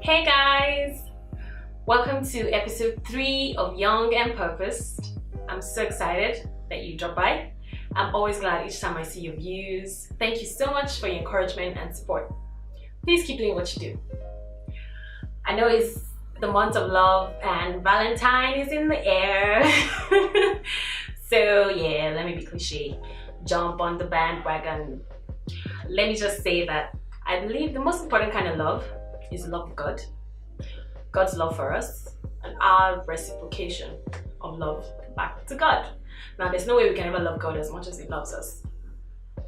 Hey guys! Welcome to episode 3 of Young and Purposed. I'm so excited that you dropped by. I'm always glad each time I see your views. Thank you so much for your encouragement and support. Please keep doing what you do. I know it's the month of love and Valentine is in the air. So yeah, let me be cliche. Jump on the bandwagon. Let me just say that I believe the most important kind of love is the love of God, God's love for us, and our reciprocation of love back to God. Now, there's no way we can ever love God as much as He loves us,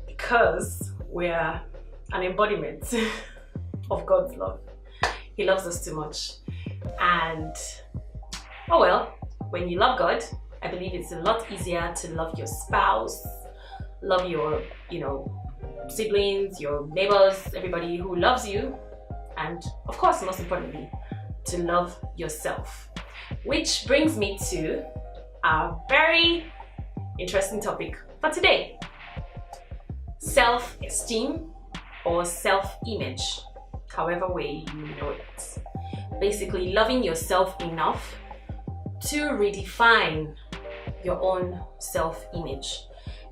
because we're an embodiment of God's love. He loves us too much. And oh well, when you love God, I believe it's a lot easier to love your spouse, love your, siblings, your neighbors, everybody who loves you. And of course, most importantly, to love yourself. Which brings me to our very interesting topic for today. Self-esteem or self-image, however way you know it. Basically, loving yourself enough to redefine your own self-image.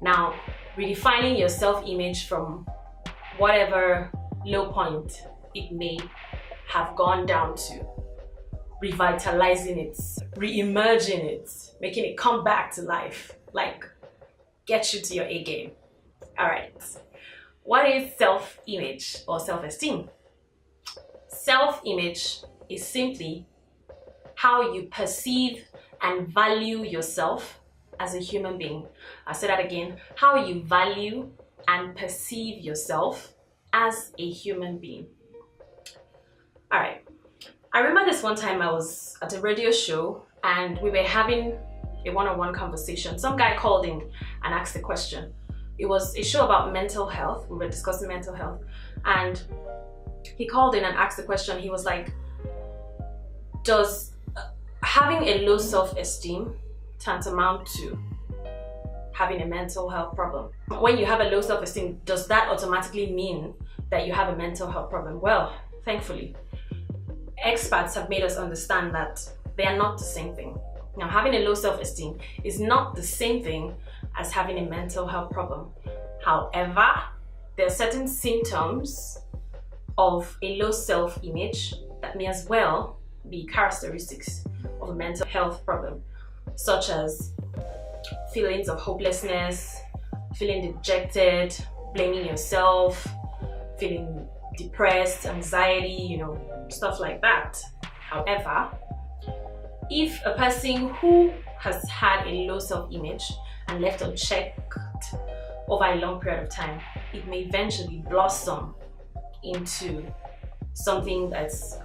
Now, redefining your self-image from whatever low point it may have gone down to, revitalizing it, re-emerging it, making it come back to life, like get you to your A game. All right, what is self-image or self-esteem? Self-image is simply how you perceive and value yourself as a human being. I'll say that again, how you value and perceive yourself as a human being. All right, I remember this one time I was at a radio show and we were having a one-on-one conversation. Some guy called in and asked a question. It was a show about mental health. We were discussing mental health, and he called in and asked the question. He was like, does having a low self-esteem tantamount to having a mental health problem? When you have a low self-esteem, does that automatically mean that you have a mental health problem? Well, thankfully, experts have made us understand that they are not the same thing. Now, having a low self-esteem is not the same thing as having a mental health problem. However, there are certain symptoms of a low self-image that may as well be characteristics of a mental health problem, such as feelings of hopelessness, feeling dejected, blaming yourself, feeling depressed, anxiety, stuff like that. However, if a person who has had a low self-image and left unchecked over a long period of time, it may eventually blossom into something that's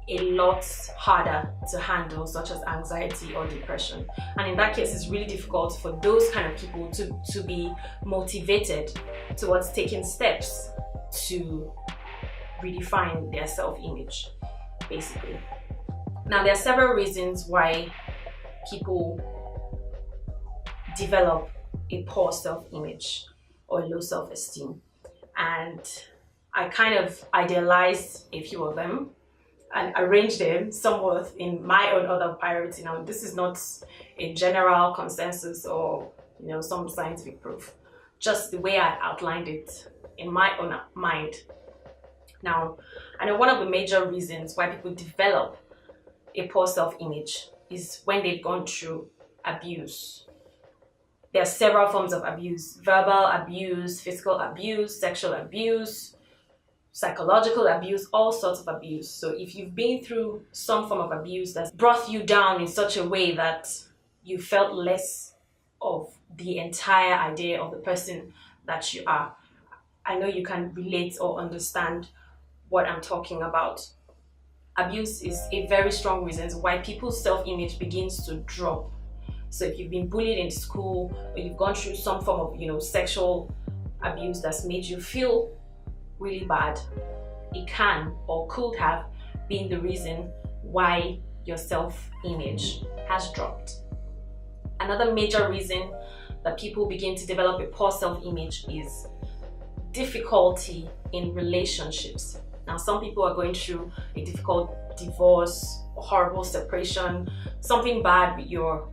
a lot harder to handle, such as anxiety or depression. And in that case, it's really difficult for those kind of people to be motivated towards taking steps to redefine their self-image, basically. Now, there are several reasons why people develop a poor self-image or low self-esteem, and I kind of idealized a few of them and arrange them somewhat in my own order of priority. Now, this is not a general consensus or some scientific proof, just the way I outlined it in my own mind. Now, I know one of the major reasons why people develop a poor self-image is when they've gone through abuse. There are several forms of abuse: verbal abuse, physical abuse, sexual abuse, psychological abuse, all sorts of abuse. So if you've been through some form of abuse that's brought you down in such a way that you felt less of the entire idea of the person that you are, I know you can relate or understand what I'm talking about. Abuse is a very strong reason why people's self-image begins to drop. So if you've been bullied in school, or you've gone through some form of sexual abuse that's made you feel really bad, it can or could have been the reason why your self-image has dropped. Another major reason that people begin to develop a poor self-image is difficulty in relationships. Now, some people are going through a difficult divorce, horrible separation, something bad with your,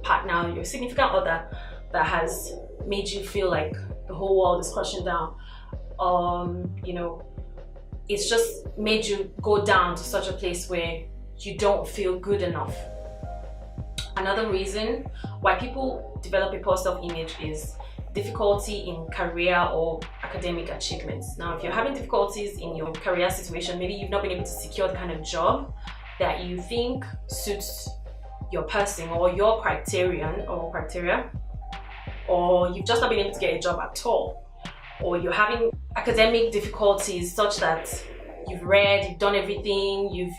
partner, your significant other that has made you feel like the whole world is crashing down. It's just made you go down to such a place where you don't feel good enough. Another reason why people develop a poor self-image is difficulty in career or academic achievements. Now, if you're having difficulties in your career situation, maybe you've not been able to secure the kind of job that you think suits your person or your criteria, or you've just not been able to get a job at all, or you're having academic difficulties such that you've read, you've done everything, you've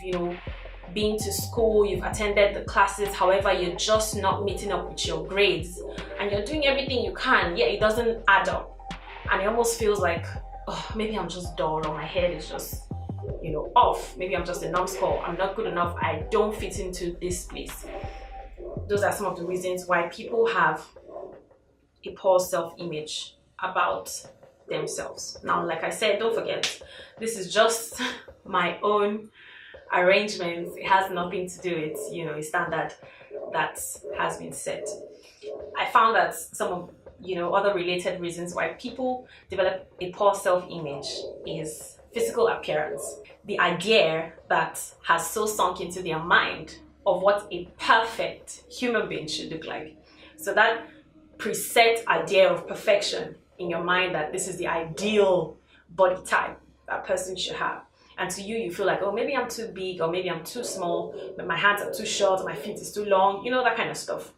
been to school, you've attended the classes, however, you're just not meeting up with your grades, and you're doing everything you can, yet it doesn't add up, and it almost feels like, oh, maybe I'm just dull, or my head is just off, maybe I'm just a numbskull, I'm not good enough, I don't fit into this place. Those are some of the reasons why people have a poor self-image about themselves. Now, like I said, don't forget, this is just my own arrangements. It has nothing to do with a standard that has been set. I found that some of other related reasons why people develop a poor self-image is physical appearance. The idea that has so sunk into their mind of what a perfect human being should look like. So that preset idea of perfection in your mind, that this is the ideal body type that person should have. And to you feel like, oh, maybe I'm too big, or maybe I'm too small, but my hands are too short, my feet is too long, that kind of stuff.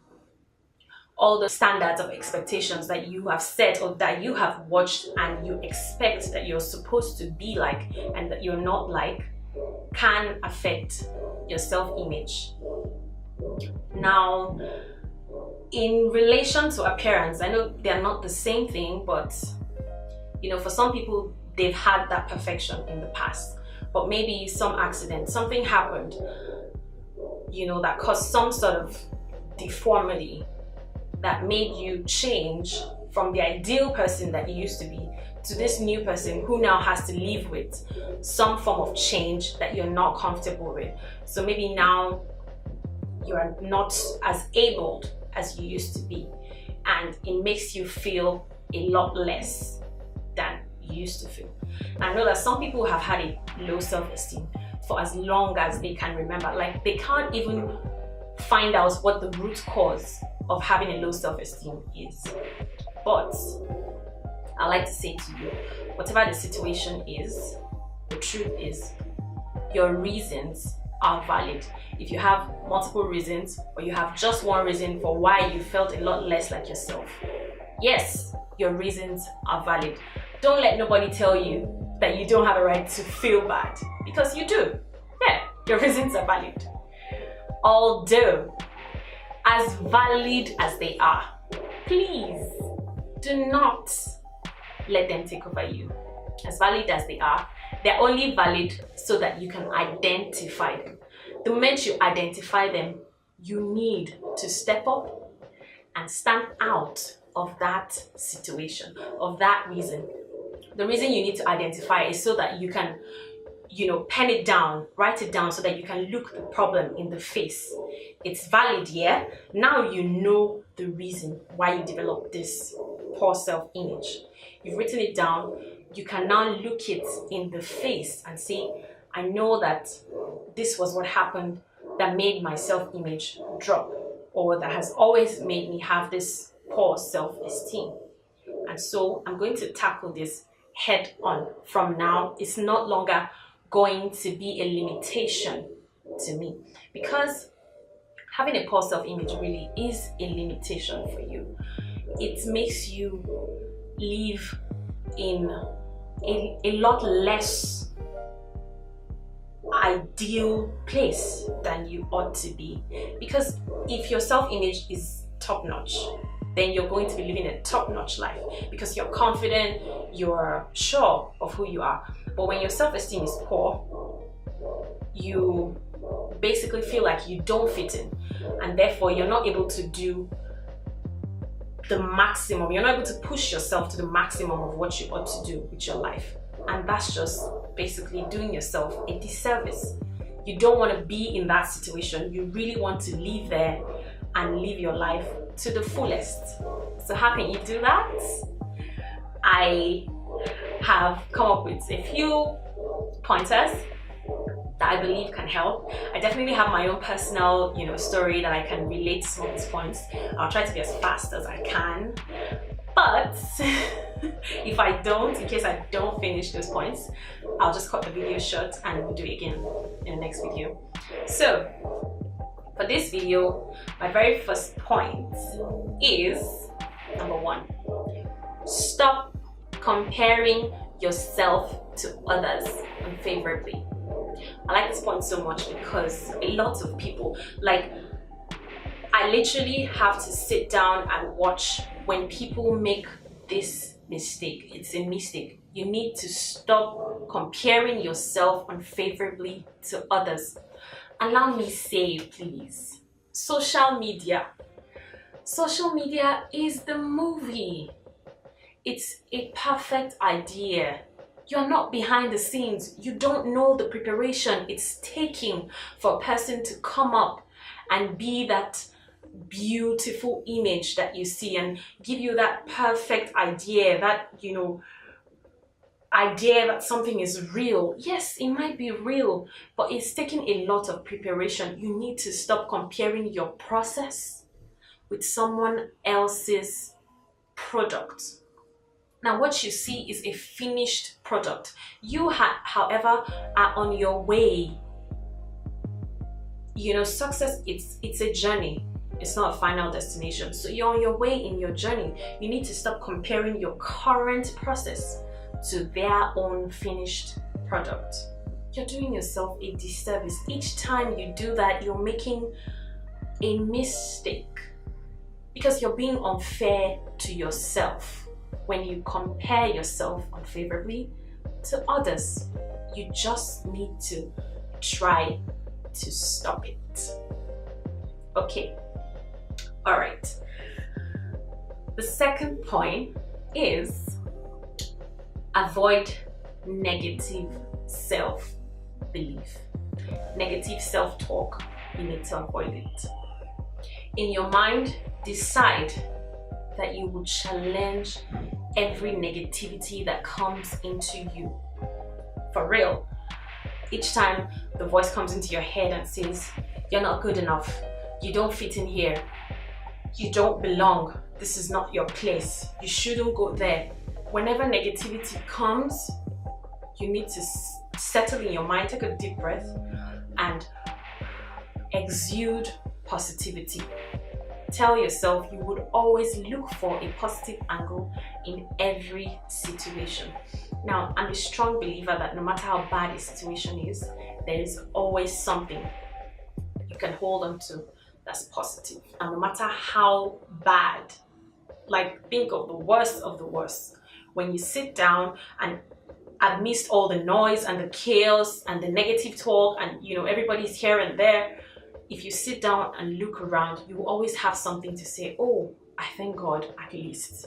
All the standards of expectations that you have set or that you have watched and you expect that you're supposed to be like and that you're not like can affect your self-image. Now, in relation to appearance, I know they're not the same thing, but for some people, they've had that perfection in the past, but maybe some accident, something happened, that caused some sort of deformity that made you change from the ideal person that you used to be to this new person who now has to live with some form of change that you're not comfortable with. So maybe now you are not as abled as you used to be, and it makes you feel a lot less than you used to feel. I know that some people have had a low self-esteem for as long as they can remember. Like, they can't even find out what the root cause of having a low self-esteem is. But I like to say to you, whatever the situation is, the truth is your reasons are valid. If you have multiple reasons, or you have just one reason for why you felt a lot less like yourself, yes, your reasons are valid. Don't let nobody tell you that you don't have a right to feel bad, because you do. Yeah, your reasons are valid. Although, as valid as they are, please do not let them take over you. As valid as they are, they're only valid so that you can identify them. The moment you identify them, you need to step up and stand out of that situation, of that reason. The reason you need to identify is so that you can, pen it down, write it down so that you can look the problem in the face. It's valid, yeah? Now you know the reason why you developed this poor self-image. You've written it down. You can now look it in the face and say, I know that this was what happened that made my self-image drop, or that has always made me have this poor self-esteem. And so I'm going to tackle this head on. From now, it's no longer going to be a limitation to me, because having a poor self-image really is a limitation for you. It makes you live in a lot less ideal place than you ought to be. Because if your self-image is top-notch, then you're going to be living a top-notch life, because you're confident, you're sure of who you are. But when your self-esteem is poor, you basically feel like you don't fit in, and therefore you're not able to do the maximum. You're not able to push yourself to the maximum of what you ought to do with your life. And that's just basically doing yourself a disservice. You don't want to be in that situation. You really want to live there and live your life to the fullest. So how can you do that? I have come up with a few pointers that I believe can help. I definitely have my own personal, story that I can relate to some of these points. I'll try to be as fast as I can. But if I don't, in case I don't finish those points, I'll just cut the video short and we'll do it again in the next video. So for this video, my very first point is number 1. Stop comparing yourself to others unfavorably. I like this point so much because a lot of people, I literally have to sit down and watch when people make this mistake. It's a mistake. You need to stop comparing yourself unfavorably to others. Allow me say, please, social media. Social media is the movie. It's a perfect idea. You're not behind the scenes. You don't know the preparation it's taking for a person to come up and be that beautiful image that you see and give you that perfect idea, that idea that something is real. Yes, it might be real, but it's taking a lot of preparation. You need to stop comparing your process with someone else's product. Now, what you see is a finished product. You, however, are on your way. Success, it's a journey. It's not a final destination. So you're on your way in your journey. You need to stop comparing your current process to their own finished product. You're doing yourself a disservice. Each time you do that, you're making a mistake because you're being unfair to yourself. When you compare yourself unfavorably to others, you just need to try to stop it. Okay, all right. The second point is avoid negative self-belief. Negative self-talk, you need to avoid it. In your mind, decide that you will challenge every negativity that comes into you. For real. Each time the voice comes into your head and says, you're not good enough, you don't fit in here, you don't belong, this is not your place, you shouldn't go there. Whenever negativity comes, you need to settle in your mind, take a deep breath and exude positivity. Tell yourself you would always look for a positive angle in every situation. Now, I'm a strong believer that no matter how bad a situation is, there is always something you can hold on to that's positive. And no matter how bad, think of the worst of the worst. When you sit down and amidst all the noise and the chaos and the negative talk and everybody's here and there, if you sit down and look around, you will always have something to say, oh, I thank God at least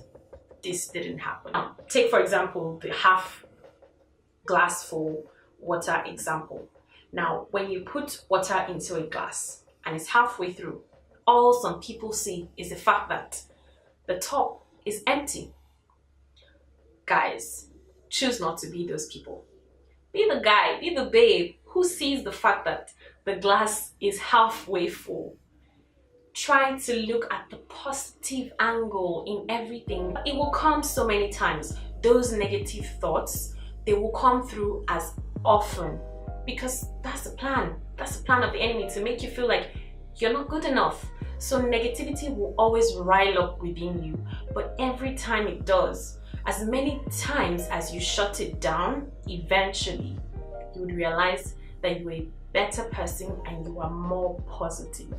this didn't happen. Now, take for example the half glass full water example. Now, when you put water into a glass and it's halfway through, all some people see is the fact that the top is empty. Guys, choose not to be those people. Be the guy, be the babe who sees the fact that the glass is halfway full. Try to look at the positive angle in everything. It will come so many times. Those negative thoughts, they will come through as often because that's the plan. That's the plan of the enemy, to make you feel like you're not good enough. So negativity will always rile up within you. But every time it does, as many times as you shut it down, eventually you would realize that you're a better person and you are more positive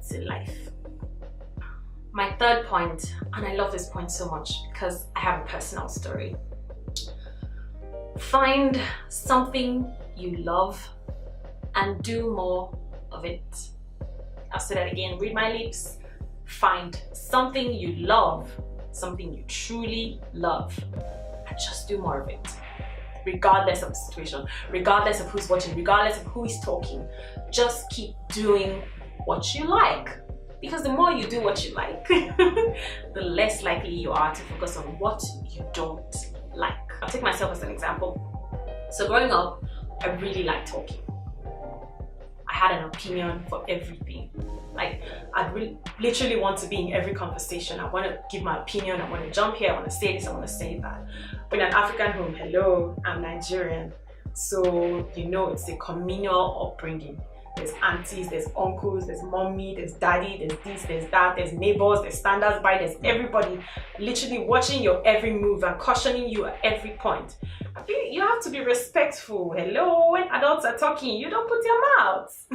to life. My third point, and I love this point so much because I have a personal story. Find something you love and do more of it. I'll say that again, read my lips. Find something you love, something you truly love, and just do more of it. regardless of the situation, regardless of who's watching, regardless of who is talking. Just keep doing what you like, because the more you do what you like, the less likely you are to focus on what you don't like. I'll take myself as an example. So growing up, I really liked talking. I had an opinion for everything. Like, I'd literally want to be in every conversation. I want to give my opinion. I want to jump here. I want to say this. I want to say that. But in an African home, hello, I'm Nigerian. So, it's a communal upbringing. There's aunties, there's uncles, there's mommy, there's daddy, there's this, there's that, there's neighbors, there's standards by, there's everybody literally watching your every move and cautioning you at every point. I feel you have to be respectful. Hello, when adults are talking, you don't put your mouth.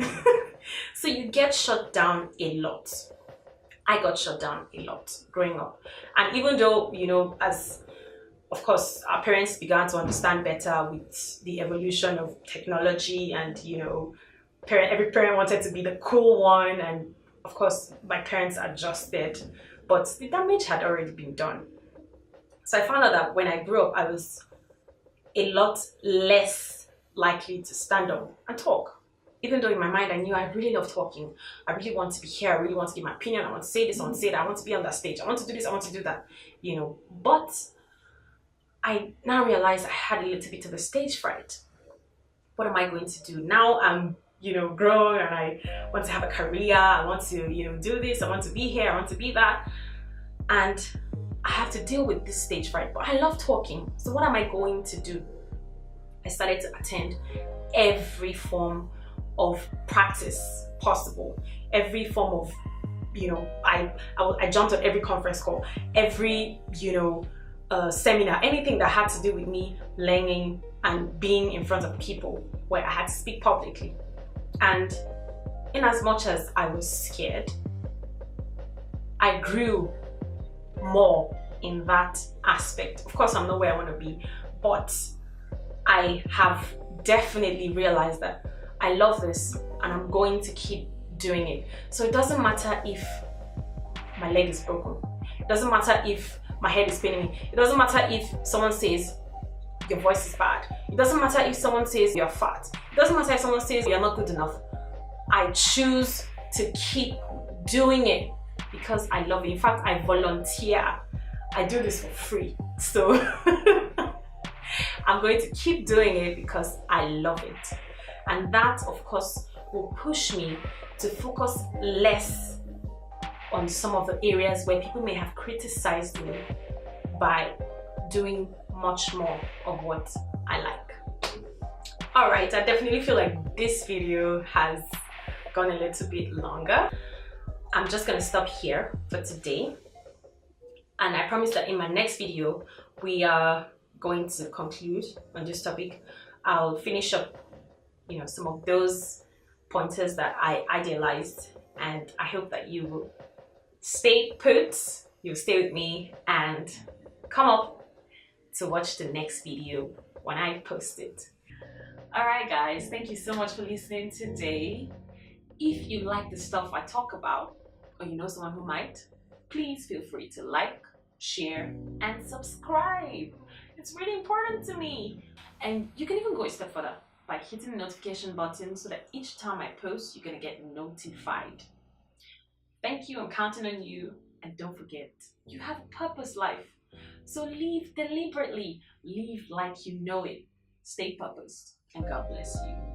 So you get shut down a lot. I got shut down a lot growing up. And even though, as of course our parents began to understand better with the evolution of technology, and every parent wanted to be the cool one, and of course my parents adjusted, but the damage had already been done. So I found out that when I grew up, I was a lot less likely to stand up and talk. Even though in my mind I knew I really love talking, I really want to be here, I really want to give my opinion, I want to say this, I want to say that, I want to be on that stage, I want to do this, I want to do that, But I now realize I had a little bit of a stage fright. What am I going to do? Now I'm grown and I want to have a career, I want to, do this, I want to be here, I want to be that. And I have to deal with this stage fright, but I love talking. So what am I going to do? I started to attend every form of practice possible, every form of, I jumped on every conference call, every, seminar, anything that had to do with me learning and being in front of people where I had to speak publicly. And in as much as I was scared, I grew more in that aspect. Of course, I'm not where I want to be, but I have definitely realized that I love this and I'm going to keep doing it. So it doesn't matter if my leg is broken. It doesn't matter if my head is paining me. It doesn't matter if someone says your voice is bad. It doesn't matter if someone says you're fat. It doesn't matter if someone says you're not good enough. I choose to keep doing it because I love it. In fact, I volunteer. I do this for free. So I'm going to keep doing it because I love it. And that, of course, will push me to focus less on some of the areas where people may have criticized me by doing much more of what I like. All right, I definitely feel like this video has gone a little bit longer. I'm just gonna stop here for today. And I promise that in my next video, we are going to conclude on this topic. I'll finish up, some of those pointers that I idealized, and I hope that you will stay put, you'll stay with me and come up to watch the next video when I post it. All right, guys, thank you so much for listening today. If you like the stuff I talk about, or you know someone who might, please feel free to like, share, and subscribe. It's really important to me. And you can even go a step further by hitting the notification button so that each time I post, you're gonna get notified. Thank you, I'm counting on you. And don't forget, you have a purpose life. So live deliberately, live like you know it. Stay purposed, and God bless you.